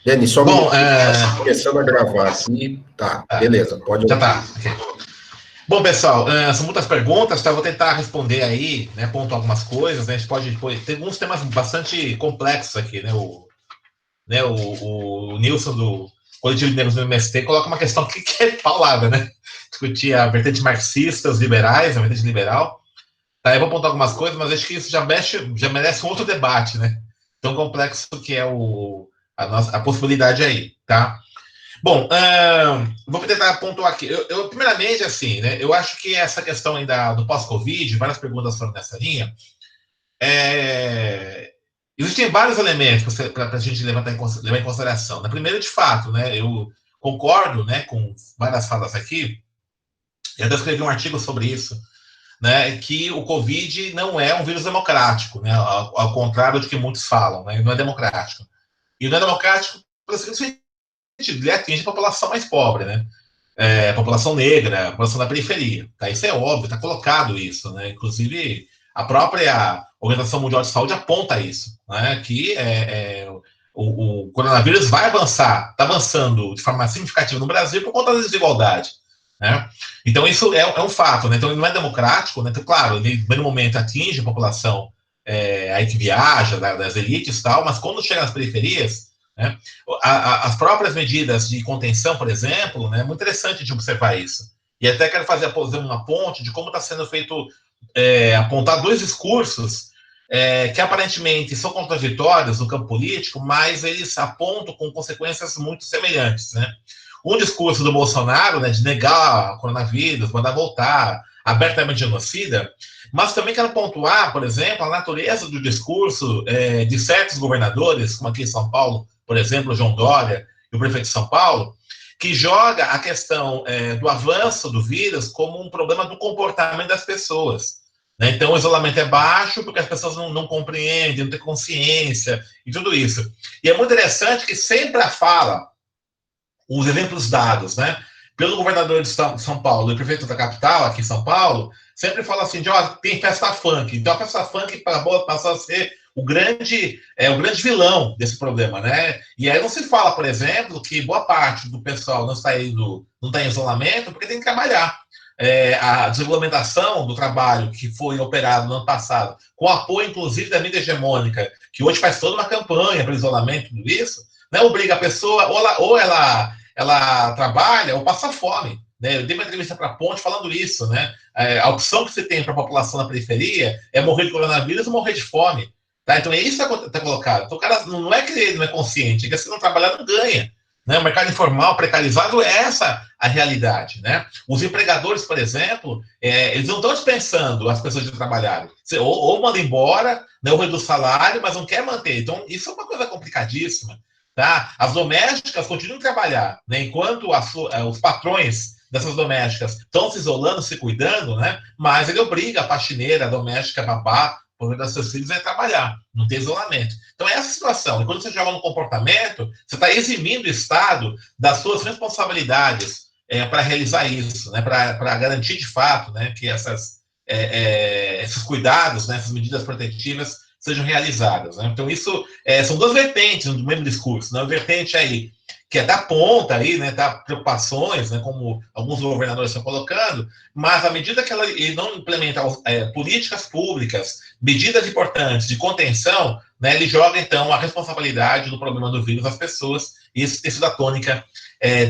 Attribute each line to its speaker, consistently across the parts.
Speaker 1: Denis, só um
Speaker 2: Bom,
Speaker 1: minutinho, está começando a gravar aqui. Tá, beleza, pode
Speaker 2: já
Speaker 1: ouvir.
Speaker 2: tá. Okay. Bom, pessoal, são muitas perguntas, tá? Vou tentar responder aí, né? Pontuar algumas coisas, né? A gente pode depois. Tem alguns temas bastante complexos aqui, né? O Nilson do Coletivo de Negros do MST coloca uma questão que é paulada, né? Discutir a vertente marxista, os liberais, a vertente liberal. Tá, eu vou pontuar algumas coisas, mas acho que isso já merece um outro debate, né? Tão complexo que é a possibilidade aí, tá? Bom, vou tentar pontuar aqui. Primeiramente, assim, né? Eu acho que essa questão ainda do pós-Covid, várias perguntas foram nessa linha. Existem vários elementos para a gente levar em consideração. Na primeira, de fato, né? Eu concordo, né, com várias falas aqui. Eu até escrevi um artigo sobre isso, né? Que o Covid não é um vírus democrático, né? Ao contrário do que muitos falam, né? Não é democrático. E não é democrático pelo seguinte sentido, ele atinge a população mais pobre, né? A população negra, a população da periferia. Tá? Isso é óbvio, está colocado isso. Né? Inclusive, a própria Organização Mundial de Saúde aponta isso, né? Que o coronavírus vai avançar, está avançando de forma significativa no Brasil por conta da desigualdade. Né? Então, isso é um fato. Né? Então, ele não é democrático. Né? Então, claro, ele, no primeiro momento, atinge a população aí que viaja, das elites e tal, mas quando chega nas periferias, né? As próprias medidas de contenção, por exemplo, né, é muito interessante de observar isso. E até quero fazer uma ponte de como está sendo feito, apontar dois discursos que aparentemente são contraditórios no campo político, mas eles apontam com consequências muito semelhantes. Né? Um discurso do Bolsonaro, né, de negar o coronavírus, mandar voltar, abertamente genocida, mas também quero pontuar, por exemplo, a natureza do discurso de certos governadores, como aqui em São Paulo, por exemplo, o João Dória e o prefeito de São Paulo, que joga a questão do avanço do vírus como um problema do comportamento das pessoas. Né? Então, o isolamento é baixo porque as pessoas não compreendem, não têm consciência e tudo isso. E é muito interessante que sempre a fala, os exemplos dados, né, pelo governador de São Paulo e prefeito da capital, aqui em São Paulo, sempre fala assim, tem festa funk. Então, a festa funk passou a ser o grande vilão desse problema, né? E aí não se fala, por exemplo, que boa parte do pessoal não está em isolamento porque tem que trabalhar. A desregulamentação do trabalho que foi operado no ano passado, com apoio, inclusive, da mídia hegemônica, que hoje faz toda uma campanha para isolamento, tudo isso, né, obriga a pessoa, ou ela trabalha, ou passa fome. Né? Eu dei uma entrevista para a Ponte falando isso. Né? A opção que você tem para a população na periferia é morrer de coronavírus ou morrer de fome. Tá? Então é isso que está colocado. Então o cara não é que ele não é consciente, é que se não trabalhar não ganha. Né? O mercado informal, precarizado, é essa a realidade. Né? Os empregadores, por exemplo, eles não estão dispensando as pessoas de trabalharem. Ou mandam embora, né, ou reduz o salário, mas não quer manter. Então, isso é uma coisa complicadíssima. Tá? As domésticas continuam a trabalhar, né? Enquanto os patrões dessas domésticas estão se isolando, se cuidando, né? Mas ele obriga a faxineira, a doméstica, a babá, por das seus filhos a trabalhar, não tem isolamento. Então é essa situação. E quando você joga no comportamento, você está eximindo o Estado das suas responsabilidades para realizar isso, né? Para garantir de fato, né, que esses cuidados, né, essas medidas protetivas sejam realizadas. Né? Então, isso são duas vertentes do mesmo discurso. Né? Uma vertente aí, que é da ponta, aí, né, da preocupações, né, como alguns governadores estão colocando, mas à medida que ele não implementa políticas públicas, medidas importantes de contenção, né, ele joga, então, a responsabilidade do problema do vírus às pessoas, e isso tem sido a tônica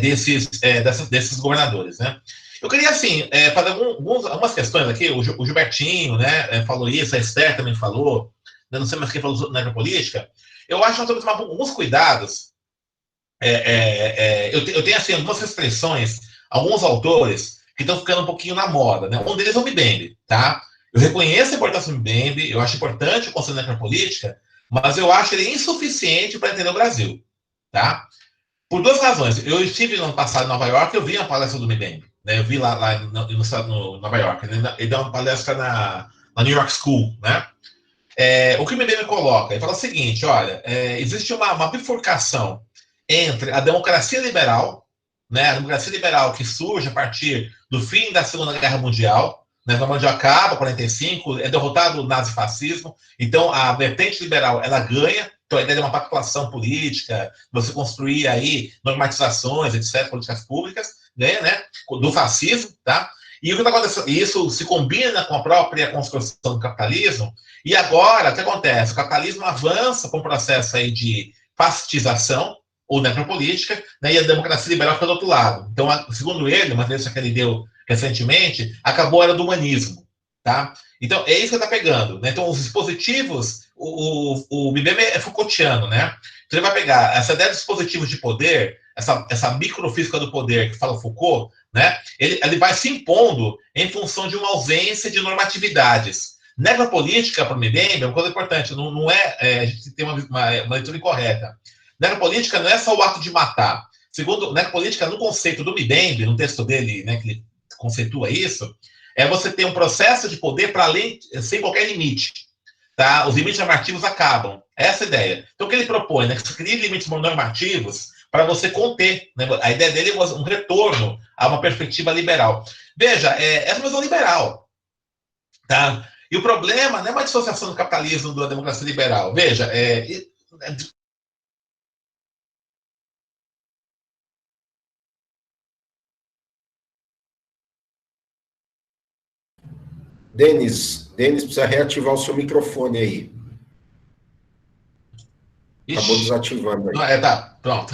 Speaker 2: desses governadores. Né? Eu queria, assim, fazer algumas questões aqui. O Gilbertinho, né, falou isso, a Esther também falou, eu não sei mais quem falou na política. Eu acho que nós temos que tomar alguns cuidados. Eu tenho, assim, algumas restrições, alguns autores que estão ficando um pouquinho na moda. Né? Um deles é o Mbembe, tá? Eu reconheço a importância do Mbembe, eu acho importante o Conselho da Política, mas eu acho ele insuficiente para entender o Brasil, tá? Por duas razões. Eu estive no ano passado em Nova York, eu vi a palestra do Mbembe. Né? Eu vi lá no Nova York. Ele deu uma palestra na New York School, né? O que o MBM coloca? Ele fala o seguinte, olha, existe uma bifurcação entre a democracia liberal, né, a democracia liberal que surge a partir do fim da Segunda Guerra Mundial, né? Normandia acaba, 45, é derrotado o nazifascismo, então a vertente liberal, ela ganha, então a ideia de uma pactuação política, você construir aí normatizações, etc., políticas públicas, ganha, né? Do fascismo, tá? E o que está acontecendo? Isso se combina com a própria construção do capitalismo, e agora, o que acontece? O capitalismo avança com um processo aí de fascistização, ou necropolítica, né, e a democracia liberal fica do outro lado. Então, segundo ele, uma entrevista que ele deu recentemente, acabou a era do humanismo. Tá? Então, é isso que está pegando. Né? Então, os dispositivos, o Mbembe é Foucaultiano, né? Então, ele vai pegar essa ideia de dispositivos de poder, essa microfísica do poder que fala Foucault, né? Ele vai se impondo em função de uma ausência de normatividades. Necropolítica, para o Mbembe, é uma coisa importante, não é, a gente tem uma leitura incorreta. Necropolítica não é só o ato de matar. Segundo, necropolítica, no conceito do Mbembe, no texto dele, né, que ele conceitua isso, é você ter um processo de poder para além, sem qualquer limite. Tá? Os limites normativos acabam. Essa é a ideia. Então, o que ele propõe? Né, que você cria limites normativos para você conter. Né? A ideia dele é um retorno a uma perspectiva liberal. Veja, essa é uma visão liberal. Tá? E o problema não é uma dissociação do capitalismo da democracia liberal. Veja,
Speaker 1: Denis, precisa reativar o seu microfone aí. Acabou desativando aí.
Speaker 2: Tá, pronto.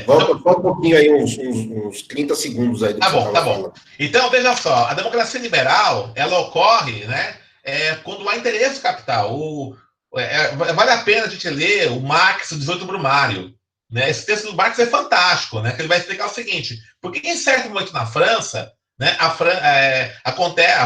Speaker 1: Volta um pouquinho aí, uns 30 segundos aí do que
Speaker 2: você estava falando. Então, veja só, a democracia liberal, ela ocorre, né, quando há interesse capital. Vale a pena a gente ler o Marx, o 18 Brumário. Né? Esse texto do Marx é fantástico, né, que ele vai explicar o seguinte, porque em certo momento na França, né, a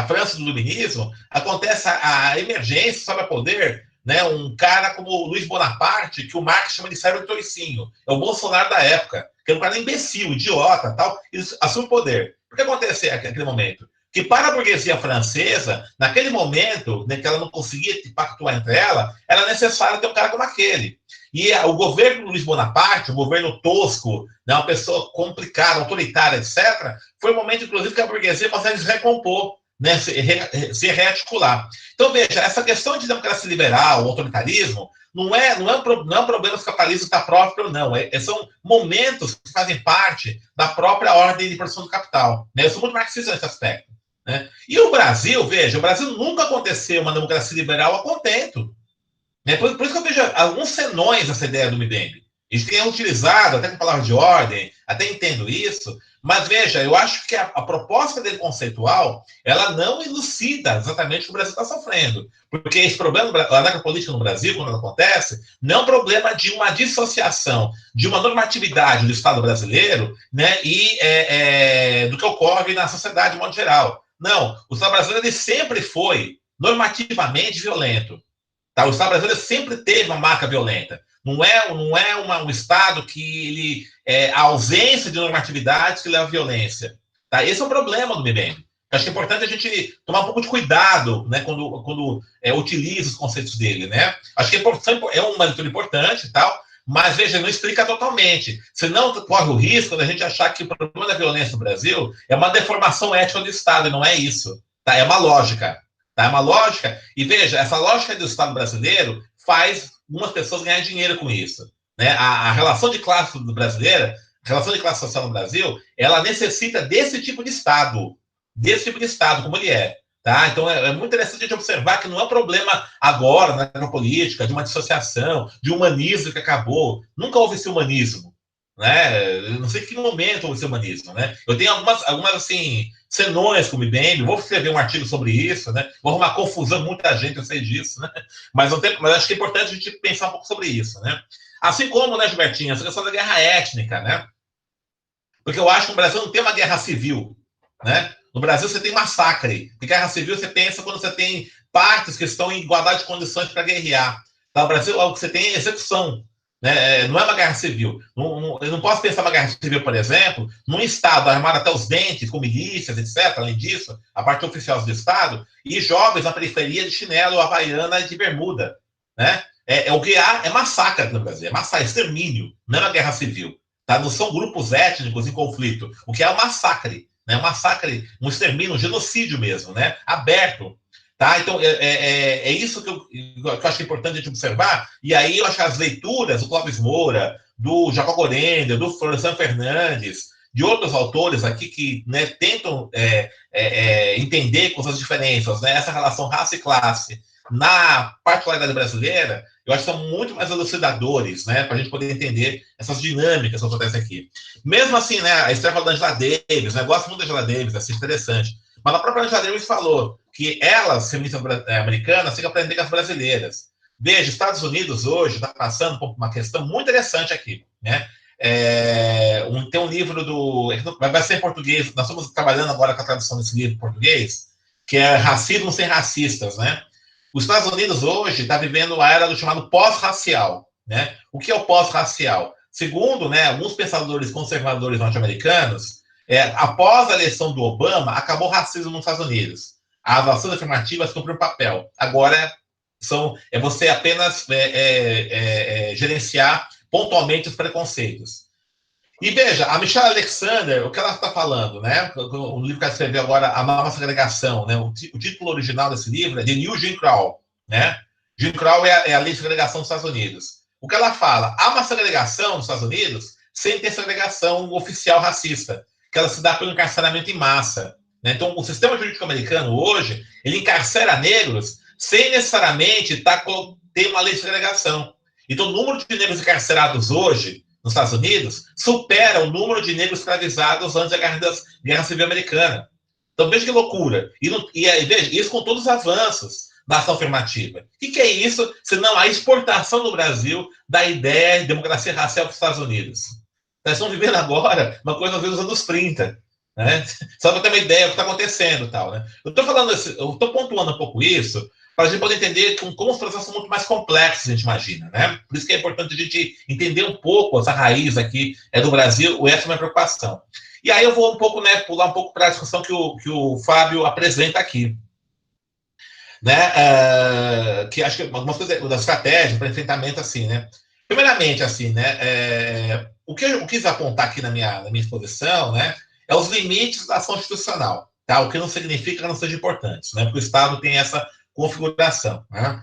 Speaker 2: França do Iluminismo, acontece a emergência sobre o poder, né, um cara como Luiz Bonaparte, que o Marx chama de cérebro de toicinho, é o Bolsonaro da época, que é um cara imbecil, idiota, tal, e assume o poder. O que aconteceu naquele momento? Que para a burguesia francesa, naquele momento, né, que ela não conseguia pactuar entre ela, era necessário ter um cara como aquele. E o governo do Luiz Bonaparte, um governo tosco, né, uma pessoa complicada, autoritária, etc., foi o momento, inclusive, que a burguesia consegue se recompor, né, se rearticular. Então, veja, essa questão de democracia liberal, autoritarismo, não é um problema se o capitalismo está próprio ou não. São momentos que fazem parte da própria ordem de produção do capital. Né? Eu sou muito marxista nesse aspecto. Né? E o Brasil, veja, o Brasil nunca aconteceu uma democracia liberal a contento. Né? Por isso que eu vejo alguns senões nessa ideia do Mbembe. Eles têm utilizado, até com palavra de ordem, até entendo isso, mas veja, eu acho que a proposta dele conceitual, ela não elucida exatamente o que o Brasil está sofrendo. Porque esse problema da necropolítica no Brasil, quando ela acontece, não é um problema de uma dissociação, de uma normatividade do Estado brasileiro, né, e do que ocorre na sociedade de modo geral. Não, o Estado brasileiro ele sempre foi normativamente violento. Tá? O Estado brasileiro sempre teve uma marca violenta. Não é um Estado que a ausência de normatividades que leva à violência. Tá? Esse é o problema do Mbembe. Acho que é importante a gente tomar um pouco de cuidado, né, quando utiliza os conceitos dele. Né? Acho que é uma leitura importante e tal, mas, veja, não explica totalmente. Senão corre o risco da gente achar que o problema da violência no Brasil é uma deformação ética do Estado, e não é isso. Tá? É uma lógica. Tá? É uma lógica, e veja, essa lógica do Estado brasileiro faz algumas pessoas ganharem dinheiro com isso. Né? A relação de classe brasileira, a relação de classe social no Brasil, ela necessita desse tipo de Estado, como ele é. Tá? Então é muito interessante a gente observar que não é um problema agora na política, de uma dissociação, de humanismo que acabou. Nunca houve esse humanismo. Né? Eu não sei em que momento houve esse humanismo. Né? Eu tenho algumas assim, senões com o Mbembe, vou escrever um artigo sobre isso, né? Vou arrumar confusão, muita gente, eu sei disso, né? Mas acho que é importante a gente pensar um pouco sobre isso, né? Assim como, né, Gilbertinho, essa questão da guerra étnica, né? Porque eu acho que o Brasil não tem uma guerra civil, né? No Brasil você tem massacre. Porque guerra civil você pensa quando você tem partes que estão em igualdade de condições para guerrear. No Brasil, o que você tem é execução. Né? Não é uma guerra civil. Eu não posso pensar uma guerra civil, por exemplo, num Estado armado até os dentes, com milícias, etc. Além disso, a parte oficial do Estado, e jovens na periferia de chinelo, havaiana e de bermuda. Né? O que há é massacre no Brasil, é massacre, extermínio, não é uma guerra civil. Tá? Não são grupos étnicos em conflito. O que há é um massacre. né? Um massacre, um extermínio, um genocídio mesmo, né? Aberto. Tá? Então, é isso que eu acho que é importante a gente observar. E aí eu acho que as leituras do Clóvis Moura, do Jacó Gorender, do Florestan Fernandes, de outros autores aqui que, né, tentam entender com as diferenças, né, essa relação raça e classe na particularidade brasileira, eu acho que são muito mais elucidadores, né, para a gente poder entender essas dinâmicas que acontecem aqui. Mesmo assim, né, a Esther falou da Angela Davis, né, eu gosto muito da Angela Davis, assim, interessante. Mas a própria Angela Davis falou que elas, feministas americanas, têm que aprender com as brasileiras. Veja, os Estados Unidos hoje está passando por uma questão muito interessante aqui, né? Tem um livro vai ser em português, nós estamos trabalhando agora com a tradução desse livro em português, que é Racismo Sem Racistas, né? Os Estados Unidos hoje está vivendo a era do chamado pós-racial, né? O que é o pós-racial? Segundo, né, alguns pensadores conservadores norte-americanos, após a eleição do Obama, acabou o racismo nos Estados Unidos. As ações afirmativas cumprem um papel. Agora é você apenas gerenciar pontualmente os preconceitos. E veja, a Michelle Alexander, o que ela está falando, né? O livro que ela escreveu agora, A Nova Segregação, né? O título original desse livro é The New Jim Crow, né? Jim Crow é a lei de segregação dos Estados Unidos. O que ela fala? Há uma segregação nos Estados Unidos sem ter segregação oficial racista, que ela se dá pelo encarceramento em massa. Né? Então, o sistema jurídico americano hoje, ele encarcera negros sem necessariamente ter uma lei de segregação. Então, o número de negros encarcerados hoje nos Estados Unidos supera o número de negros escravizados antes da Guerra Civil Americana. Então, veja que loucura. Veja, isso com todos os avanços da ação afirmativa. O que é isso, senão a exportação do Brasil da ideia de democracia racial para os Estados Unidos? Nós estamos vivendo agora uma coisa nos anos 30. Né? Só para ter uma ideia do que está acontecendo. Tal, né? Eu estou pontuando um pouco isso para a gente poder entender como os processos são muito mais complexos, a gente imagina. Né? Por isso que é importante a gente entender um pouco essa raiz aqui do Brasil, essa é a minha preocupação. E aí eu vou um pouco, né, pular um pouco para a discussão que o Fábio apresenta aqui. Né? Que acho que algumas coisas da estratégia para enfrentamento, assim, né? Primeiramente, assim, né? O que eu quis apontar aqui na minha exposição, né? É os limites da ação institucional, tá? O que não significa que não seja importante, né? Porque o Estado tem essa configuração, né?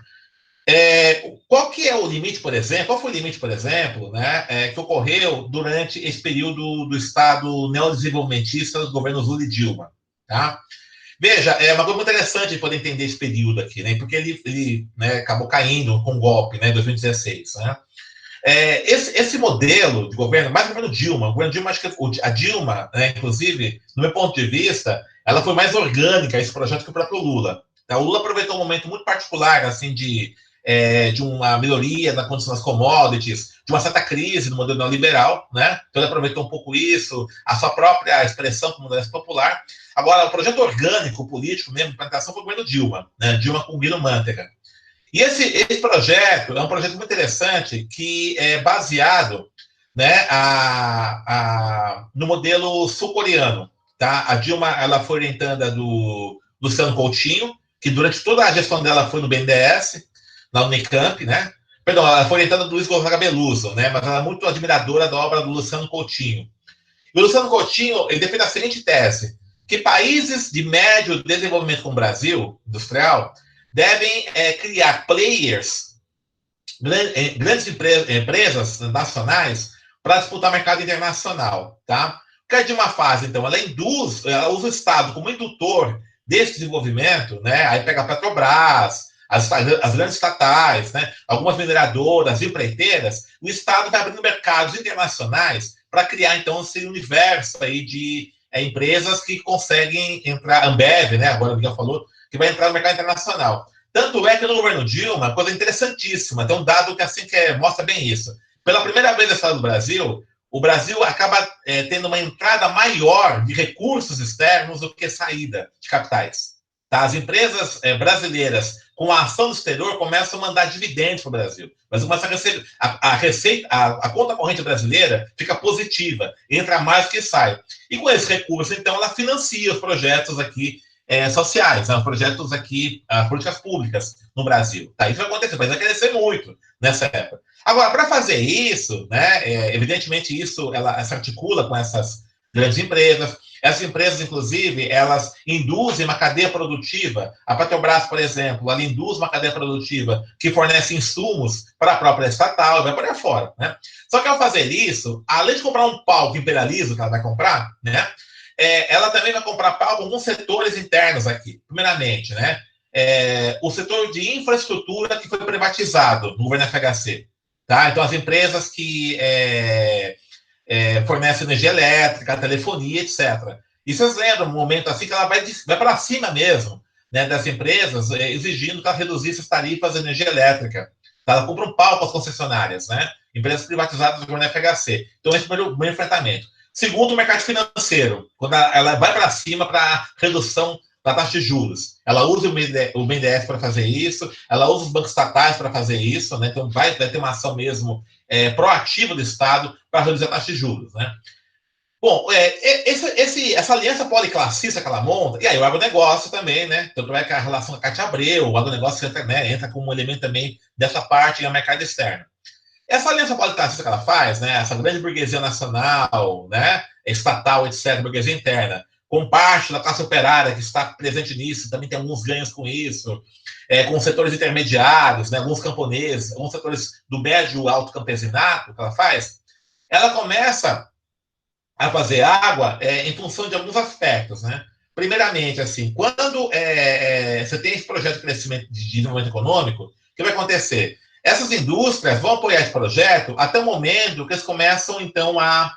Speaker 2: Qual que é o limite, por exemplo? Qual foi o limite, por exemplo, né, que ocorreu durante esse período do Estado neodesenvolvimentista dos governos Lula e Dilma, tá? Veja, é uma coisa muito interessante de poder entender esse período aqui, né? Porque ele né, acabou caindo com um golpe, né, em 2016, né? Esse modelo de governo, mais ou menos Dilma, o governo Dilma, acho que a Dilma, né, inclusive, no meu ponto de vista, ela foi mais orgânica esse projeto que o próprio Lula. Tá? O Lula aproveitou um momento muito particular, assim, de uma melhoria na condição das commodities, de uma certa crise no modelo neoliberal, né? Então ele aproveitou um pouco isso, a sua própria expressão como modelo popular. Agora, o projeto orgânico, político mesmo, de implantação foi o governo Dilma, né? Dilma com Guido Mantega. E esse projeto é um projeto muito interessante que é baseado, né, no modelo sul-coreano. Tá? A Dilma ela foi orientada do Luciano Coutinho, que durante toda a gestão dela foi no BNDES, na Unicamp, né? Perdão, ela foi orientada do Luiz Gonzaga Beluso, né? Mas ela é muito admiradora da obra do Luciano Coutinho. E o Luciano Coutinho, ele defende a seguinte tese, que países de médio desenvolvimento como o Brasil, industrial, devem criar players, grandes empresas nacionais, para disputar o mercado internacional. Tá? O que é de uma fase, então, ela usa o Estado como indutor desse desenvolvimento, né? Aí pega a Petrobras, as grandes estatais, né? Algumas mineradoras, empreiteiras, o Estado vai abrindo mercados internacionais para criar, então, esse universo aí de empresas que conseguem entrar, Ambev, né? Agora o Miguel falou, que vai entrar no mercado internacional. Tanto é que no governo Dilma, coisa interessantíssima, tem um dado que assim mostra bem isso. Pela primeira vez na história do Brasil, o Brasil acaba tendo uma entrada maior de recursos externos do que saída de capitais. Tá? As empresas brasileiras, com a ação do exterior, começam a mandar dividendos para o Brasil. Mas começa a receber, a conta corrente brasileira fica positiva, entra mais do que sai. E com esse recurso, então, ela financia os projetos aqui sociais, né? Projetos aqui, políticas públicas no Brasil. Tá? Isso vai acontecer, mas vai crescer muito nessa época. Agora, para fazer isso, né, evidentemente isso ela se articula com essas grandes empresas. Essas empresas, inclusive, elas induzem uma cadeia produtiva. A Petrobras, por exemplo, ela induz uma cadeia produtiva que fornece insumos para a própria estatal, vai por aí fora, né? Só que ao fazer isso, além de comprar um palco imperialismo que ela vai comprar, né? Ela também vai comprar palco em alguns setores internos aqui. Primeiramente, né? O setor de infraestrutura que foi privatizado no governo FHC. Tá? Então, as empresas que fornecem energia elétrica, telefonia, etc. E vocês lembram um momento assim que ela vai para cima mesmo, né, das empresas, exigindo que ela reduzisse as tarifas de energia elétrica. Ela compra um pau com as concessionárias, né? Empresas privatizadas do governo FHC. Então, esse é o primeiro enfrentamento. Segundo, o mercado financeiro, quando ela vai para cima para redução da taxa de juros. Ela usa o BNDES para fazer isso, ela usa os bancos estatais para fazer isso, né? Então vai ter uma ação mesmo proativa do Estado para reduzir a taxa de juros, né? Bom, essa aliança policlassista que ela monta, e aí o agronegócio também, né? Tanto é que a relação com a Cátia Abreu, o agronegócio entra como um elemento também dessa parte no mercado externo. Essa aliança policlassista que ela faz, né? Essa grande burguesia nacional, né? Estatal, etc., burguesia interna, com parte da classe operária que está presente nisso, também tem alguns ganhos com isso, com setores intermediários, né, alguns camponeses, alguns setores do médio alto campesinato que ela faz, ela começa a fazer água em função de alguns aspectos, né? Primeiramente, assim, quando você tem esse projeto de crescimento de desenvolvimento econômico, o que vai acontecer? Essas indústrias vão apoiar esse projeto até o momento que eles começam, então, a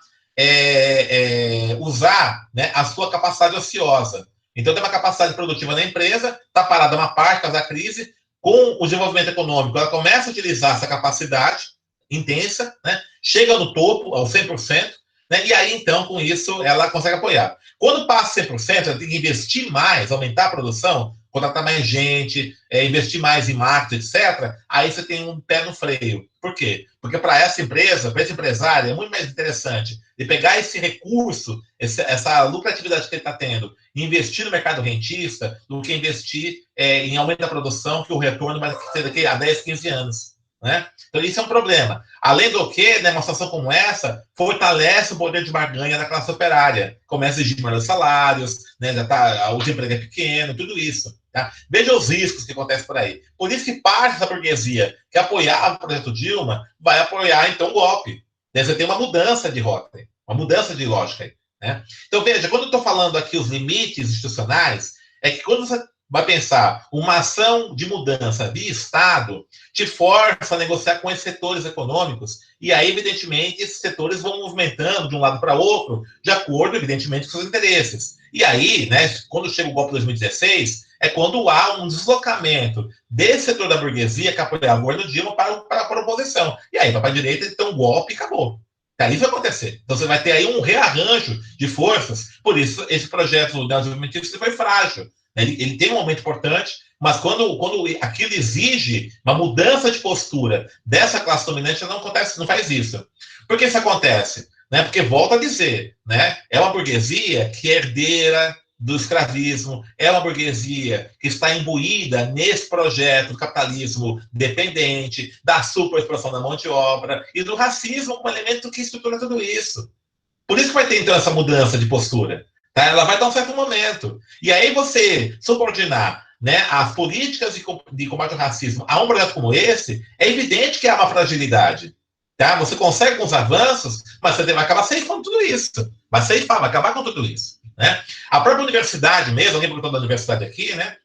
Speaker 2: usar, né, a sua capacidade ociosa. Então, tem uma capacidade produtiva na empresa, está parada uma parte por causa da crise, com o desenvolvimento econômico, ela começa a utilizar essa capacidade intensa, né, chega no topo, ao 100%, né, e aí, então, com isso, ela consegue apoiar. Quando passa 100%, ela tem que investir mais, aumentar a produção, contratar mais gente, investir mais em marketing, etc., aí você tem um pé no freio. Por quê? Porque para essa empresa, para esse empresário, é muito mais interessante de pegar esse recurso, essa lucratividade que ele está tendo, e investir no mercado rentista, do que investir em aumento da produção, que o retorno vai ser daqui a 10, 15 anos. Né? Então, isso é um problema. Além do que, né, uma situação como essa fortalece o poder de barganha da classe operária. Começa a exigir maiores salários, né, o desemprego é pequeno, tudo isso. Tá? Veja os riscos que acontecem por aí. Por isso que parte dessa burguesia que apoiava o projeto Dilma vai apoiar, então, o golpe. Você tem uma mudança de rota, uma mudança de lógica. Né? Então, veja, quando eu estou falando aqui os limites institucionais, é que quando você vai pensar uma ação de mudança de Estado, te força a negociar com esses setores econômicos, e aí, evidentemente, esses setores vão movimentando de um lado para outro, de acordo, evidentemente, com seus interesses. E aí, né, quando chega o golpe de 2016, é quando há um deslocamento desse setor da burguesia que apoiava o governo Dilma para a oposição. E aí vai para a direita, então um golpe e acabou. Aí vai acontecer. Então você vai ter aí um rearranjo de forças, por isso esse projeto do desenvolvimento foi frágil. Ele tem um momento importante, mas quando aquilo exige uma mudança de postura dessa classe dominante, não acontece, não faz isso. Por que isso acontece? Né? Porque, volto a dizer, né? É uma burguesia que é herdeira do escravismo, é uma burguesia que está imbuída nesse projeto do capitalismo dependente, da superexploração da mão de obra e do racismo como elemento que estrutura tudo isso. Por isso que vai ter, então, essa mudança de postura. Tá? Ela vai dar um certo momento. E aí você subordinar, né, as políticas de combate ao racismo a um projeto como esse, é evidente que há uma fragilidade. Tá? Você consegue alguns avanços, mas você vai acabar ceifando tudo isso. Vai acabar com tudo isso. Né? A própria universidade mesmo, alguém perguntou da universidade aqui, né?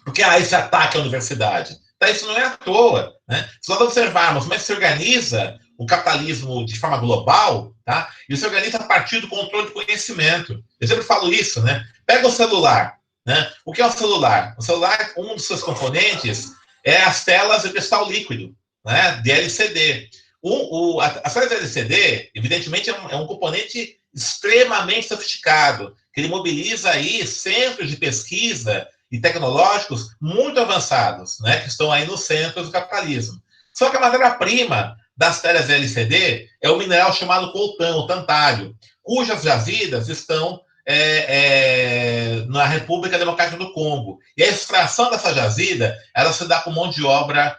Speaker 2: Porque há esse ataque à universidade. Tá? Isso não é à toa. Né? Se nós observarmos como é que se organiza o capitalismo de forma global, tá? E se organiza a partir do controle do conhecimento. Eu sempre falo isso, né? Pega o celular. Né? O que é o celular? O celular, um dos seus componentes é as telas de cristal líquido, né? De LCD. As telas de LCD, evidentemente, é um componente extremamente sofisticado, que ele mobiliza aí centros de pesquisa e tecnológicos muito avançados, né? Que estão aí no centro do capitalismo. Só que a matéria-prima das telas LCD é o mineral chamado coltan, o tantálio, cujas jazidas estão na República Democrática do Congo. E a extração dessa jazida, ela se dá com mão de obra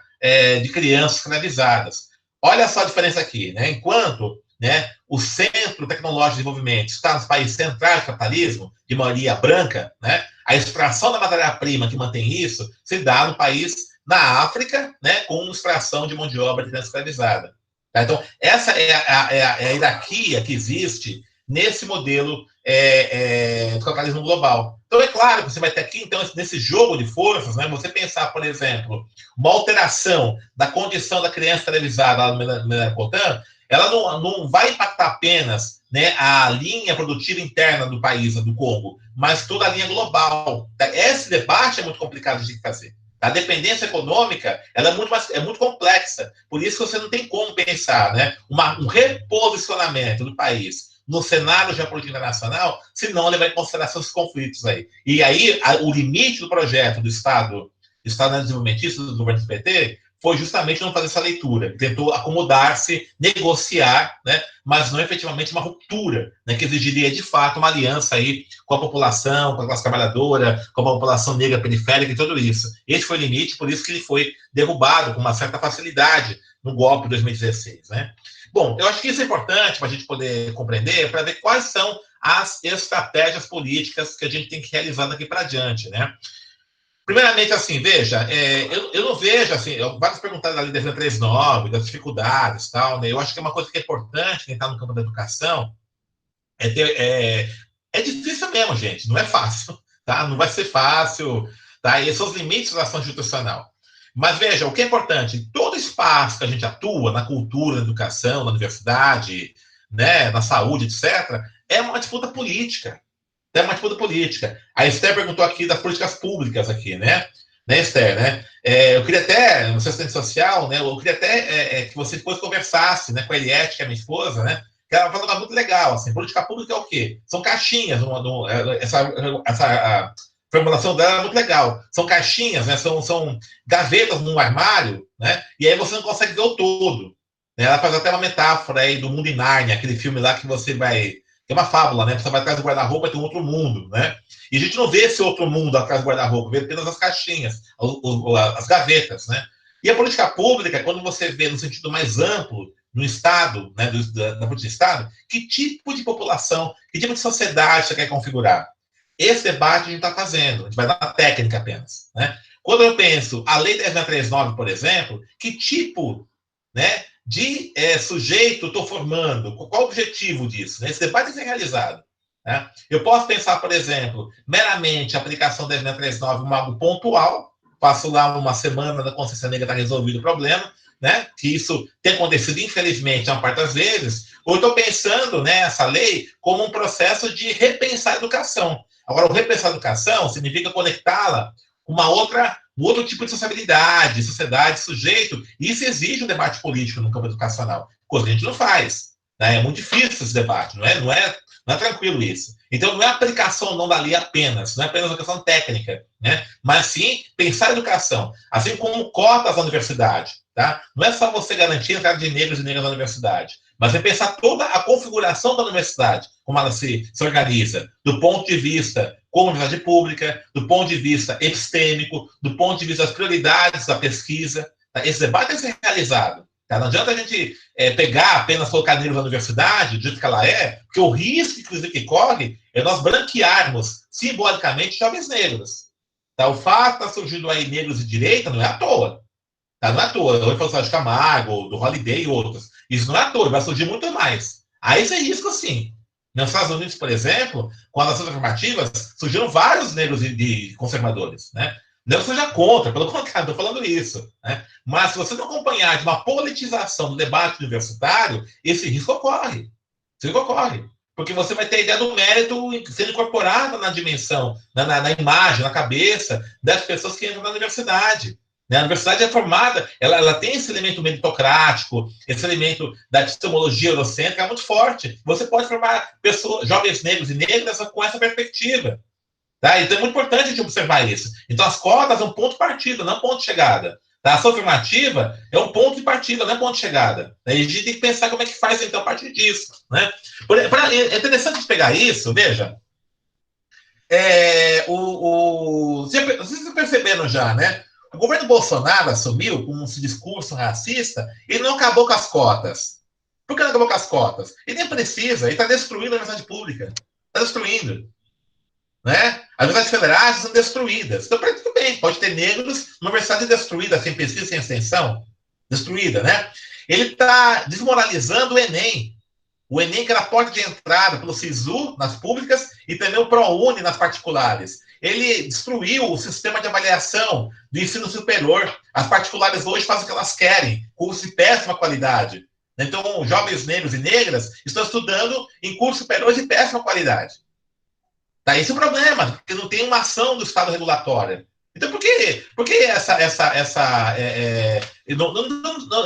Speaker 2: de crianças escravizadas. Olha só a diferença aqui, né? Enquanto, né, o centro tecnológico de desenvolvimento está nos países centrais do capitalismo, de maioria branca, né? A extração da matéria-prima que mantém isso se dá no país, na África, né? Com extração de mão de obra escravizada. Tá? Então, essa é a hierarquia que existe nesse modelo do capitalismo global. Então, é claro que você vai ter aqui, então, nesse jogo de forças, né, você pensar, por exemplo, uma alteração da condição da criança escravizada lá no Mesopotamia, ela não vai impactar apenas, né, a linha produtiva interna do país, do Congo, mas toda a linha global. Esse debate é muito complicado de fazer. A dependência econômica ela é muito complexa. Por isso que você não tem como pensar, né, um reposicionamento do país no cenário geopolítico internacional se não levar em consideração esses conflitos aí. E aí, o limite do projeto do Estado desenvolvimentista do governo do PT foi justamente não fazer essa leitura. Tentou acomodar-se, negociar, né, mas não efetivamente uma ruptura, né, que exigiria, de fato, uma aliança aí com a população, com a classe trabalhadora, com a população negra periférica e tudo isso. Esse foi o limite, por isso que ele foi derrubado com uma certa facilidade no golpe de 2016. Né? Bom, eu acho que isso é importante para a gente poder compreender, para ver quais são as estratégias políticas que a gente tem que realizar daqui para diante, né? Primeiramente, assim, veja, eu não vejo, assim, vários perguntaram da Lei 10339, das dificuldades e tal, né? Eu acho que é uma coisa que é importante quem está no campo da educação é difícil mesmo, gente, não é fácil, tá? Não vai ser fácil, tá? E esses são os limites da ação institucional. Mas veja, o que é importante, todo espaço que a gente atua, na cultura, na educação, na universidade, né, na saúde, etc., é uma disputa política. É uma disputa política. A Esther perguntou aqui das políticas públicas aqui, né? Né, Esther, né? Eu queria até, no seu assistente social, né? Eu queria até que você depois conversasse, né, com a Eliette, que é minha esposa, né? Que ela falou muito legal, assim, política pública é o quê? São caixinhas, essa formulação dela é muito legal. São caixinhas, né? São gavetas num armário, né? E aí você não consegue ver o todo. Né? Ela faz até uma metáfora aí do Mundo em Nárnia, aquele filme lá que você vai é uma fábula, né? Você vai atrás do guarda-roupa e tem um outro mundo, né? E a gente não vê esse outro mundo atrás do guarda-roupa, vê apenas as caixinhas, as gavetas, né? E a política pública, quando você vê no sentido mais amplo, no Estado, né, da política de Estado, que tipo de população, que tipo de sociedade você quer configurar? Esse debate a gente está fazendo, a gente vai dar uma técnica apenas, né? Quando eu penso, a Lei 10.639, por exemplo, que tipo, né, de sujeito estou formando? Qual o objetivo disso? Né? Esse debate tem que ser realizado. Né? Eu posso pensar, por exemplo, meramente a aplicação da 10.639 como algo pontual, passo lá uma semana da consciência negra está resolvido o problema, né? Que isso tem acontecido, infelizmente, uma parte das vezes, ou estou pensando nessa lei como um processo de repensar a educação. Agora, o repensar a educação significa conectá-la com um outro tipo de sociedade, sujeito, e isso exige um debate político no campo educacional, coisa que a gente não faz. Né? É muito difícil esse debate, não é tranquilo isso. Então, não é aplicação não da lei apenas, não é apenas uma questão técnica, né? Mas sim pensar a educação, assim como cotas na universidade. Tá? Não é só você garantir a entrada de negros e negras na universidade, mas é pensar toda a configuração da universidade, como ela se organiza, do ponto de vista como universidade pública, do ponto de vista epistêmico, do ponto de vista das prioridades da pesquisa. Tá? Esse debate tem que ser realizado. Tá? Não adianta a gente pegar apenas colocar negros na universidade, do jeito que ela é, porque o risco que corre é nós branquearmos simbolicamente jovens negros. Tá? O fato de estar surgindo aí negros de direita não é à toa. Tá? Não é à toa. Eu vou falar de Camargo, do Holiday e outros. Isso não é à toa, vai surgir muito mais. Aí esse é risco, sim. Nos Estados Unidos, por exemplo, com as ações afirmativas, surgiram vários negros de conservadores, né? Não que seja contra, pelo contrário, estou falando isso. Né? Mas se você não acompanhar de uma politização do debate universitário, esse risco ocorre. Esse risco ocorre. Porque você vai ter a ideia do mérito sendo incorporada na dimensão, na imagem, na cabeça das pessoas que entram na universidade. Né? A universidade é formada, ela tem esse elemento meritocrático, esse elemento da epistemologia eurocêntrica é muito forte. Você pode formar pessoas, jovens negros e negras com essa perspectiva. Tá? Então é muito importante a gente observar isso. Então as cotas são um ponto de partida, não um ponto de chegada. Tá? A ação afirmativa é um ponto de partida, não é um ponto de chegada. E a gente tem que pensar como é que faz, então, a partir disso. Né? É interessante a gente pegar isso, veja. Vocês perceberam já, né? O governo Bolsonaro assumiu com um discurso racista e não acabou com as cotas. Por que não acabou com as cotas? E nem precisa, ele está destruindo a universidade pública. Está destruindo. Né? As universidades federais são destruídas. Então, tudo bem, pode ter negros numa universidade destruída, sem pesquisa, sem extensão, destruída, né? Ele está desmoralizando o Enem. O Enem, que era a porta de entrada pelo SISU nas públicas e também o ProUni nas particulares. Ele destruiu o sistema de avaliação do ensino superior. As particulares hoje fazem o que elas querem, curso de péssima qualidade. Então, jovens negros e negras estão estudando em cursos superiores de péssima qualidade. Tá, esse é o problema, porque não tem uma ação do Estado regulatória. Então, por que ele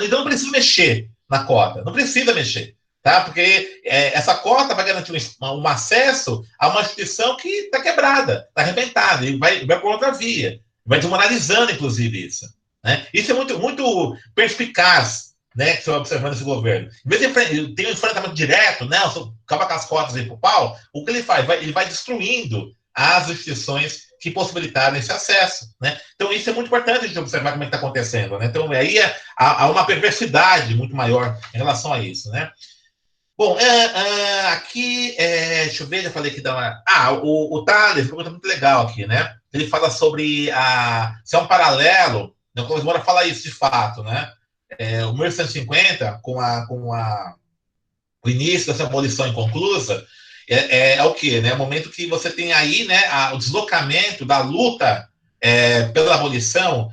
Speaker 2: não precisa mexer na cota, não precisa mexer, tá? Porque essa cota vai garantir um acesso a uma instituição que está quebrada, está arrebentada, e vai por outra via, vai desmoralizando, inclusive, isso. Né? Isso é muito, muito perspicaz, né, que você vai observando esse governo. Em vez de ter um enfrentamento direto, né, acaba com as cotas aí pro pau, o que ele faz? Ele vai destruindo as instituições que possibilitaram esse acesso. Né? Então, isso é muito importante a gente observar como é que está acontecendo. Né? Então, aí há uma perversidade muito maior em relação a isso. Né? Bom, aqui, deixa eu ver, já falei que dá uma... o Thales, pergunta muito legal aqui, né? Ele fala sobre se é um paralelo, né? O Cláudio Moura fala isso de fato, né? O 1850, com o início dessa abolição inconclusa, é o quê? Né? O momento que você tem aí, né, o deslocamento da luta pela abolição,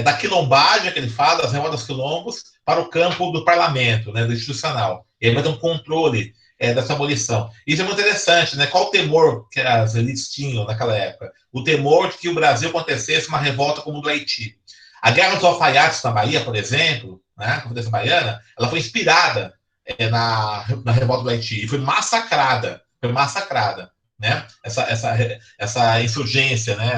Speaker 2: da quilombagem, que ele fala, das revoltas quilombos, para o campo do parlamento, né, do institucional. E aí vai ter um controle dessa abolição. Isso é muito interessante, né? Qual o temor que as elites tinham naquela época? O temor de que o Brasil acontecesse uma revolta como o do Haiti. A Guerra dos Alfaiates na Bahia, por exemplo, né, a Conferência Baiana, ela foi inspirada na revolta do Haiti e foi massacrada, né? Essa insurgência, né?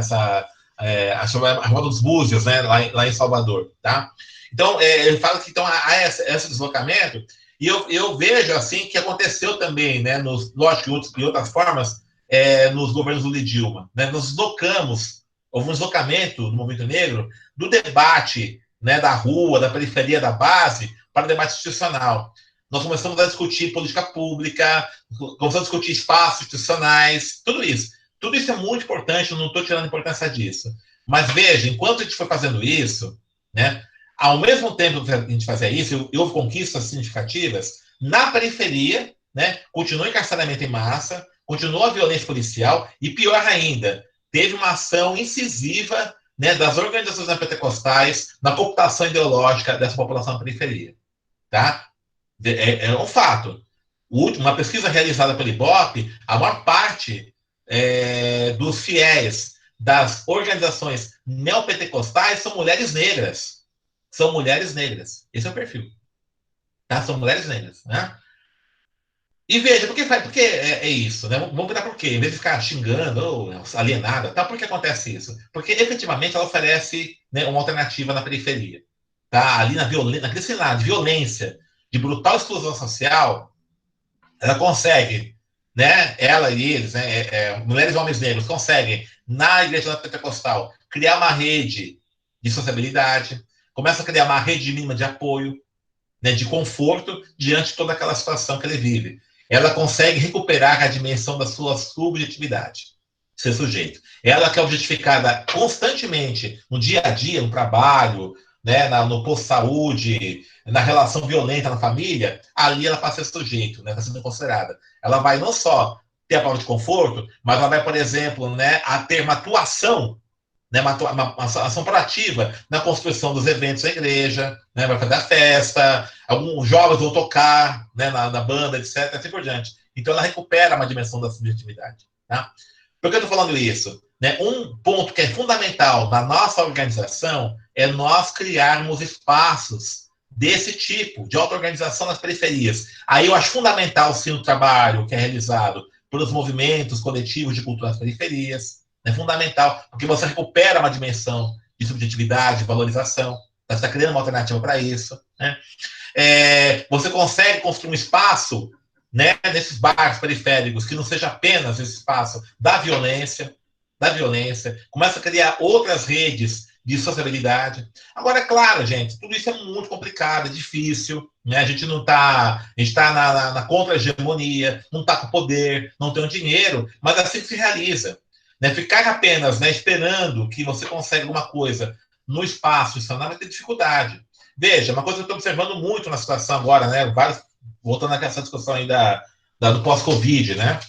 Speaker 2: A revolta dos Búzios, né? Lá em Salvador, tá? Então, ele fala que então, há esse deslocamento e eu vejo assim que aconteceu também, né? Lógico, de outras formas, nos governos do Dilma, né? Nós deslocamos, houve um deslocamento no movimento negro do debate, né, da rua, da periferia, da base, para o debate institucional. Nós começamos a discutir política pública, começamos a discutir espaços institucionais, tudo isso. Tudo isso é muito importante, eu não estou tirando a importância disso. Mas veja, enquanto a gente foi fazendo isso, né, ao mesmo tempo que a gente fazia isso, e houve conquistas significativas, na periferia, né, continuou o encarceramento em massa, continuou a violência policial, e pior ainda, teve uma ação incisiva, né, das organizações pentecostais na cooptação ideológica dessa população na periferia. Tá? É um fato. Uma pesquisa realizada pelo Ibope, a maior parte dos fiéis das organizações neopentecostais são mulheres negras. São mulheres negras. Esse é o perfil. Tá? São mulheres negras. Né? E veja, por que é isso? Né? Vamos virar por quê? Em vez de ficar xingando, ou alienada, tá? Por que acontece isso? Porque efetivamente ela oferece, né, uma alternativa na periferia. Tá? Ali naquele cenário de violência, de brutal exclusão social, ela consegue, né? Ela e eles, né? Mulheres e homens negros conseguem, na igreja pentecostal, criar uma rede de sociabilidade, começa a criar uma rede mínima de apoio, né, de conforto diante de toda aquela situação que ele vive. Ela consegue recuperar a dimensão da sua subjetividade, ser sujeito. Ela que é objetificada constantemente no dia a dia, no trabalho, né, no posto de saúde, na relação violenta na família, ali ela passa a ser sujeito, né, está sendo considerada. Ela vai não só ter a palavra de conforto, mas ela vai, por exemplo, né, a ter uma atuação, né, uma ação proativa na construção dos eventos da igreja, né, vai fazer a festa, alguns jovens vão tocar, né, na banda, etc, assim por diante. Então ela recupera uma dimensão da subjetividade. Tá? Por que eu estou falando isso? Né, um ponto que é fundamental na nossa organização é nós criarmos espaços desse tipo, de auto-organização nas periferias. Aí eu acho fundamental, sim, o trabalho que é realizado pelos movimentos coletivos de cultura nas periferias. É fundamental, porque você recupera uma dimensão de subjetividade, de valorização. Você está criando uma alternativa para isso. Né? Você consegue construir um espaço, né, nesses bairros periféricos que não seja apenas esse espaço da violência. Começa a criar outras redes de sociabilidade. Agora, é claro, gente, tudo isso é muito complicado, é difícil, né? A gente a gente está na contra-hegemonia, não está com poder, não tem o dinheiro, mas assim que se realiza. Né? Ficar apenas, né, esperando que você consiga alguma coisa no espaço institucional vai ter dificuldade. Veja, uma coisa que eu estou observando muito na situação agora, né? Voltando a essa discussão aí do pós-Covid, né?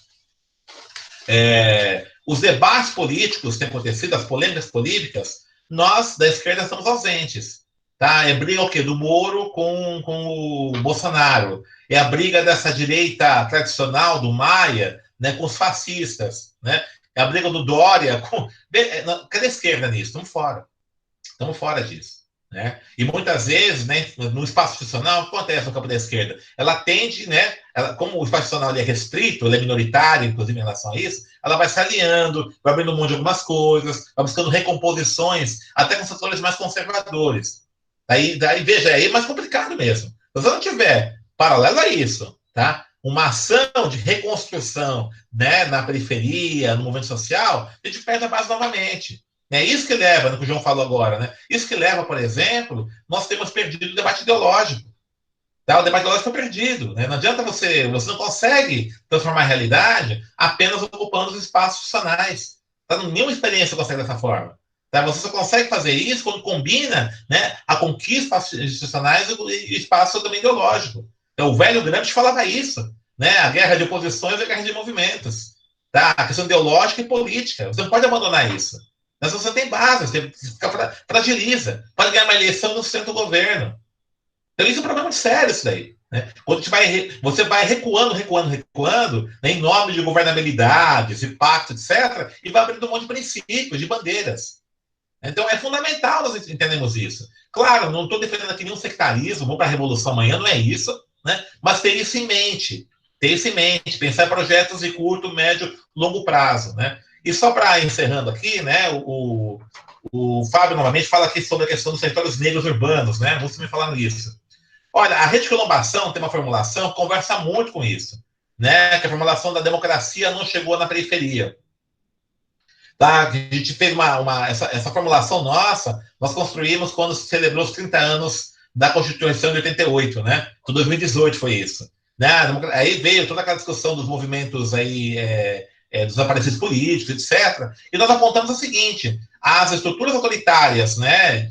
Speaker 2: Os debates políticos que têm acontecido, as polêmicas políticas, nós, da esquerda, estamos ausentes. Tá? É briga o quê? Do Moro com o Bolsonaro. É a briga dessa direita tradicional, do Maia, né, com os fascistas. Né? É a briga do Dória com... Cadê a esquerda nisso? Estamos fora. Estamos fora disso. Né? E muitas vezes, né, no espaço institucional, o que acontece no campo da esquerda? Ela tende, né, como o espaço institucional é restrito, ele é minoritário, inclusive, em relação a isso, ela vai se alinhando, vai abrindo mão de algumas coisas, vai buscando recomposições, até com setores mais conservadores. Daí veja, aí é mais complicado mesmo. Se você não tiver, paralelo a isso, tá? Uma ação de reconstrução, né, na periferia, no movimento social, a gente perde a base novamente. É isso que leva, no que o João falou agora, né? Isso que leva, por exemplo, nós temos perdido o debate ideológico. Tá? O debate ideológico foi perdido. Né? Não adianta você não consegue transformar a realidade apenas ocupando os espaços institucionais. Tá? Nenhuma experiência consegue dessa forma. Tá? Você só consegue fazer isso quando combina, né, a conquista institucionais e espaço também ideológico. Então, o velho Gramsci falava isso. Né? A guerra de oposições e a guerra de movimentos. Tá? A questão ideológica e política. Você não pode abandonar isso. Mas você tem base, você fragiliza. Pode ganhar uma eleição no centro do governo. Então, isso é um problema sério, isso daí. Né? Quando você vai recuando, né, em nome de governabilidade, de pacto, etc., e vai abrindo um monte de princípios, de bandeiras. Então, é fundamental nós entendermos isso. Claro, não estou defendendo aqui nenhum sectarismo, vamos para a revolução amanhã, não é isso, né? Mas ter isso em mente. Ter isso em mente, pensar em projetos de curto, médio, longo prazo, né? E só para encerrando aqui, né, o Fábio novamente fala aqui sobre a questão dos territórios negros urbanos, né? Você me falando isso. Olha, a rede de quilombação tem uma formulação que conversa muito com isso, né? Que a formulação da democracia não chegou na periferia. Tá? A gente fez essa formulação nossa, nós construímos quando se celebrou os 30 anos da Constituição de 88, né? Em 2018 foi isso. Né? Aí veio toda aquela discussão dos movimentos aí, dos aparelhos políticos, etc. E nós apontamos o seguinte: as estruturas autoritárias, né,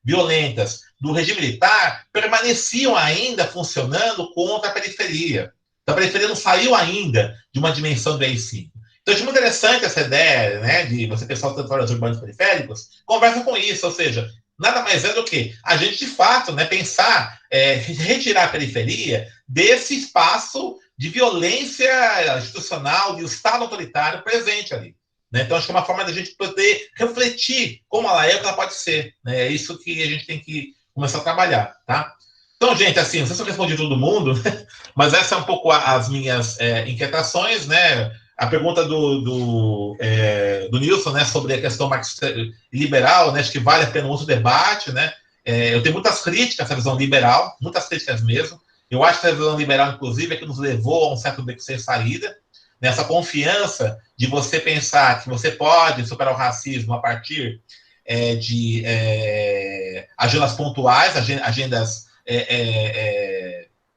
Speaker 2: violentas do regime militar permaneciam ainda funcionando contra a periferia. Então, a periferia não saiu ainda de uma dimensão do AI-5. Então, é muito interessante essa ideia, né, de você pensar os territórios urbanos periféricos, conversa com isso, ou seja, nada mais é do que a gente, de fato, né, pensar, retirar a periferia desse espaço de violência institucional, de Estado autoritário presente ali. Né? Então, acho que é uma forma da gente poder refletir como ela é o que ela pode ser. Né? É isso que a gente tem que começar a trabalhar. Tá? Então, gente, assim, não sei se eu respondi todo mundo, né? Mas essa é um pouco as minhas inquietações, né? A pergunta do Nilson, né, sobre a questão marxista liberal, né, acho que vale a pena um outro debate, né? Eu tenho muitas críticas a essa visão liberal, muitas críticas mesmo. Eu acho que a visão liberal, inclusive, é que nos levou a um certo beco sem saída, nessa confiança de você pensar que você pode superar o racismo a partir de agendas pontuais, agendas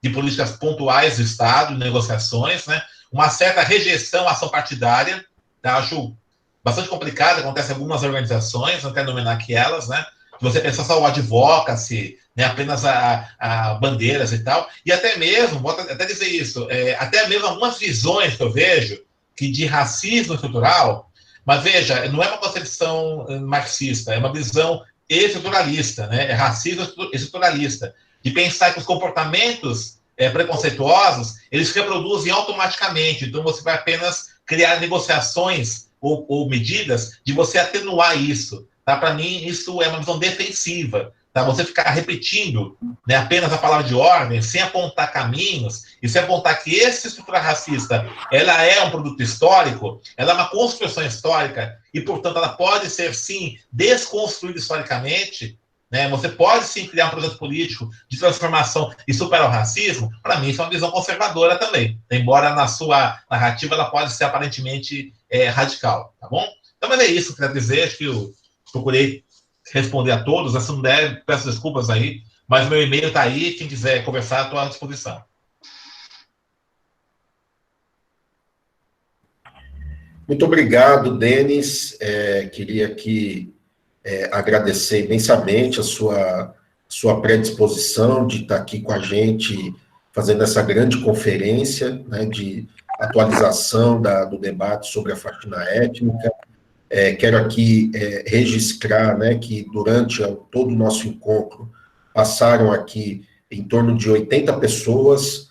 Speaker 2: de políticas pontuais do Estado, de negociações, né? Uma certa rejeição à ação partidária, tá? Acho bastante complicado, acontece em algumas organizações, não quero nominar aqui elas, né? Você pensar só o advocacy, né? Apenas a bandeiras e tal, e até mesmo, vou até dizer isso, até mesmo algumas visões que eu vejo que de racismo estrutural, mas veja, não é uma concepção marxista, é uma visão estruturalista, né? É racismo estruturalista, de pensar que os comportamentos preconceituosos, eles se reproduzem automaticamente. Então, você vai apenas criar negociações ou medidas de você atenuar isso. Tá? Para mim, isso é uma visão defensiva. Tá? Você ficar repetindo, né, apenas a palavra de ordem, sem apontar caminhos, e sem apontar que essa estrutura racista, ela é um produto histórico, ela é uma construção histórica, e, portanto, ela pode ser, sim, desconstruída historicamente. Né? Você pode sim criar um projeto político de transformação e superar o racismo. Para mim, isso é uma visão conservadora também, embora na sua narrativa ela pode ser aparentemente radical, tá bom? Então, mas é isso que eu quero dizer. Acho que o procurei responder a todos. Se não der, peço desculpas aí, mas meu e-mail está aí. Quem quiser conversar, estou à disposição.
Speaker 1: Muito obrigado, Denis. Queria aqui agradecer imensamente a sua predisposição de estar aqui com a gente, fazendo essa grande conferência, né, de atualização do debate sobre a faxina étnica. Quero aqui registrar, né, que durante todo o nosso encontro passaram aqui em torno de 80 pessoas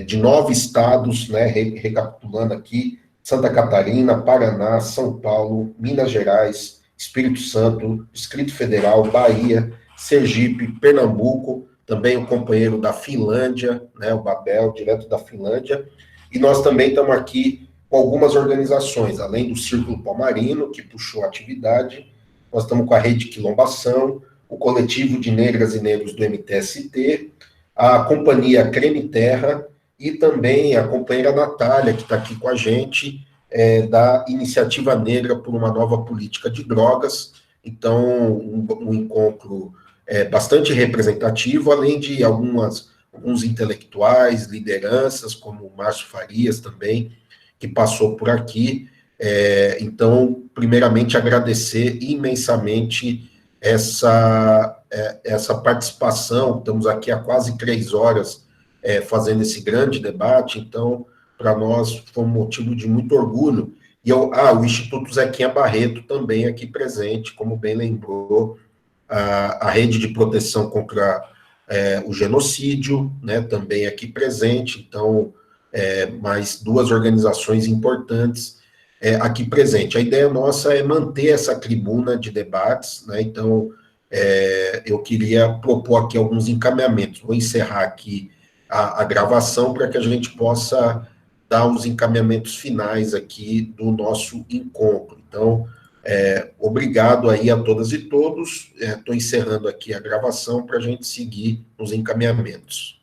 Speaker 1: de 9 estados, né, recapitulando aqui: Santa Catarina, Paraná, São Paulo, Minas Gerais, Espírito Santo, Distrito Federal, Bahia, Sergipe, Pernambuco, também o companheiro da Finlândia, né, o Babel, direto da Finlândia, e nós também estamos aqui com algumas organizações, além do Círculo Palmarino, que puxou a atividade, nós estamos com a Rede Quilombação, o Coletivo de Negras e Negros do MTST, a Companhia Creme Terra e também a companheira Natália, que está aqui com a gente, da Iniciativa Negra por uma Nova Política de Drogas. Então, um encontro bastante representativo, além de alguns intelectuais, lideranças, como o Márcio Farias também, que passou por aqui. Então, primeiramente, agradecer imensamente essa participação. Estamos aqui há quase 3 horas fazendo esse grande debate, então, para nós foi um motivo de muito orgulho. E o Instituto Zequinha Barreto também aqui presente, como bem lembrou, a Rede de Proteção contra o Genocídio, né, também aqui presente. Então, mais 2 organizações importantes aqui presente. A ideia nossa é manter essa tribuna de debates, né? Então, eu queria propor aqui alguns encaminhamentos. Vou encerrar aqui a gravação para que a gente possa dar os encaminhamentos finais aqui do nosso encontro. Então, obrigado aí a todas e todos. Estou encerrando aqui a gravação para a gente seguir nos encaminhamentos.